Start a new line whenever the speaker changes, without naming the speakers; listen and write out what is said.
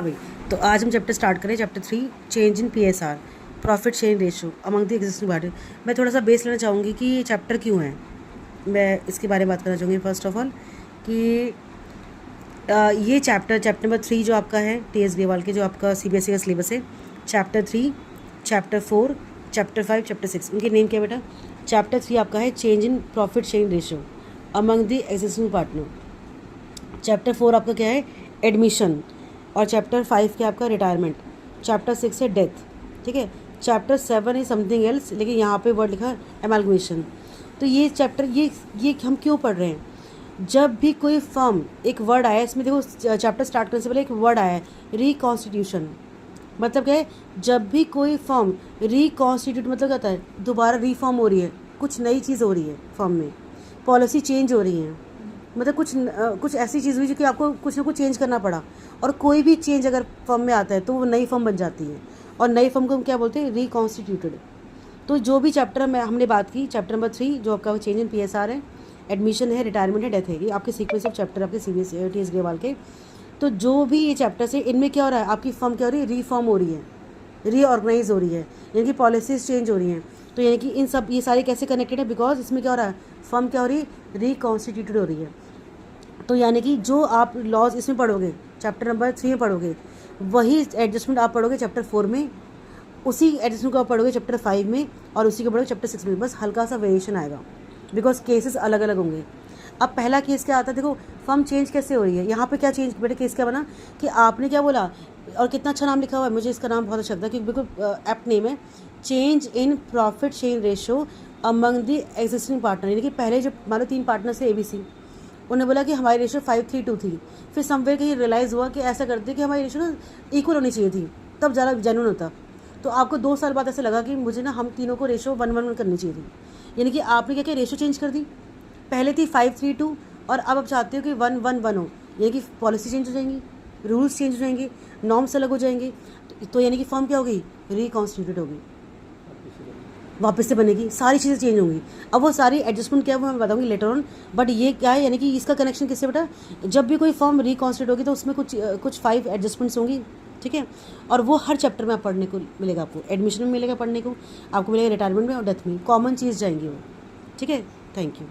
भाई, तो आज हम चैप्टर स्टार्ट करें। Chapter 3, change in PSR, profit sharing ratio among the existing partner. मैं थोड़ा सा बेस लेना चाहूँगी कि ये चैप्टर क्यों है। मैं इसके बारे में बात करना चाहूँगी फर्स्ट ऑफ ऑल कि ये चैप्टर नंबर 3 जो आपका है TS ग्रेवाल के, जो आपका CBSE का सिलेबस है, चैप्टर 3, चैप्टर 4, चैप्टर 5, चैप्टर 6, इनके नेम क्या बेटा। चैप्टर 3 आपका है change in profit sharing ratio among the existing partner. Chapter 4 आपका क्या है, एडमिशन। और चैप्टर 5 क्या आपका, रिटायरमेंट। चैप्टर 6 है डेथ, ठीक है। चैप्टर 7 है समथिंग एल्स, लेकिन यहाँ पे वर्ड लिखा है एमालगमेशन। तो ये चैप्टर ये हम क्यों पढ़ रहे हैं। जब भी कोई फर्म, एक वर्ड आया इसमें, देखो चैप्टर स्टार्ट करने से पहले एक वर्ड आया है रिकॉन्स्टिट्यूशन। मतलब क्या है, जब भी कोई फर्म रिकॉन्स्टिट्यूट मतलब क्या होता है, दोबारा रीफॉर्म हो रही है, कुछ नई चीज़ हो रही है फर्म में, पॉलिसी चेंज हो रही है, मतलब कुछ ऐसी चीज़ हुई जो कि आपको कुछ ना कुछ चेंज करना पड़ा। और कोई भी चेंज अगर फर्म में आता है तो वो नई फर्म बन जाती है, और नई फर्म को हम क्या बोलते हैं, रिकॉन्स्टिट्यूटेड। तो जो भी चैप्टर में हमने बात की, चैप्टर नंबर 3 जो आपका चेंज इन PSR है, एडमिशन है, रिटायरमेंट है, डेथ है, ये आपके सीक्वेंस ऑफ चैप्टर आपके CBSE TS ग्रेवाल के। तो जो भी ये चैप्टर्स है, इनमें क्या हो रहा है, आपकी फर्म क्या हो रही है, रीफॉर्म हो रही है, रीऑर्गेनाइज हो रही है, यानी कि पॉलिसीज चेंज हो रही हैं। तो यानी कि इन सब ये सारे कैसे कनेक्टेड है, बिकॉज इसमें क्या हो रहा है, फर्म क्या हो रही है, रिकॉन्स्टिट्यूटेड हो रही है। तो यानी कि जो आप लॉज इसमें पढ़ोगे, चैप्टर नंबर 3 में पढ़ोगे, वही एडजस्टमेंट आप पढ़ोगे चैप्टर 4 में, उसी एडजस्टमेंट को आप पढ़ोगे चैप्टर 5 में, और उसी को पढ़ोगे चैप्टर 6 में। बस हल्का सा वेरिएशन आएगा, बिकॉज केसेस अलग अलग होंगे। अब पहला केस क्या आता है, देखो फर्म चेंज कैसे हो रही है। यहाँ पे क्या चेंज, बेटे केस क्या बना कि आपने क्या बोला, और कितना अच्छा नाम लिखा हुआ है, मुझे इसका नाम बहुत अच्छा लगता है क्योंकि बिल्कुल एप्ट नेम है, change in profit sharing ratio among the existing partner. यानी कि पहले जो मान लो 3 पार्टनर थे ABC, उन्होंने बोला कि हमारी रेशियो 5:3:2 थी। फिर समवेयर कहीं रियलाइज़ हुआ कि ऐसा करते कि हमारी रेशियो ना इक्वल होनी चाहिए थी, तब ज़्यादा जेन्युइन होता। तो आपको 2 साल बाद ऐसा लगा कि मुझे ना हम तीनों को रेशियो 1:1 करनी चाहिए थी। यानी कि आपने क्या किया, रेशियो चेंज कर दी। पहले थी 5:3:2 और अब आप चाहते हो कि 1:1 हो। यानी कि पॉलिसी चेंज हो जाएंगी, रूल्स चेंज हो जाएंगे, नॉर्म्स अलग हो जाएंगे। तो यानी कि फर्म क्या होगी, रिकॉन्स्टिट्यूटेड होगी, वापस से बनेगी, सारी चीज़ें चेंज होंगी। अब वो सारी एडजस्टमेंट क्या है वो मैं बताऊंगी लेटर ऑन। बट ये क्या है, यानी कि इसका कनेक्शन किससे बेटा, जब भी कोई फर्म रिकॉन्स्टिट्यूट होगी तो उसमें कुछ 5 एडजस्टमेंट्स होंगी, ठीक है। और वो हर चैप्टर में आप पढ़ने को मिलेगा, आपको एडमिशन में मिलेगा पढ़ने को, आपको मिलेगा रिटायरमेंट में और डेथ में, कॉमन चीज़ जाएंगी वो, ठीक है। Thank you.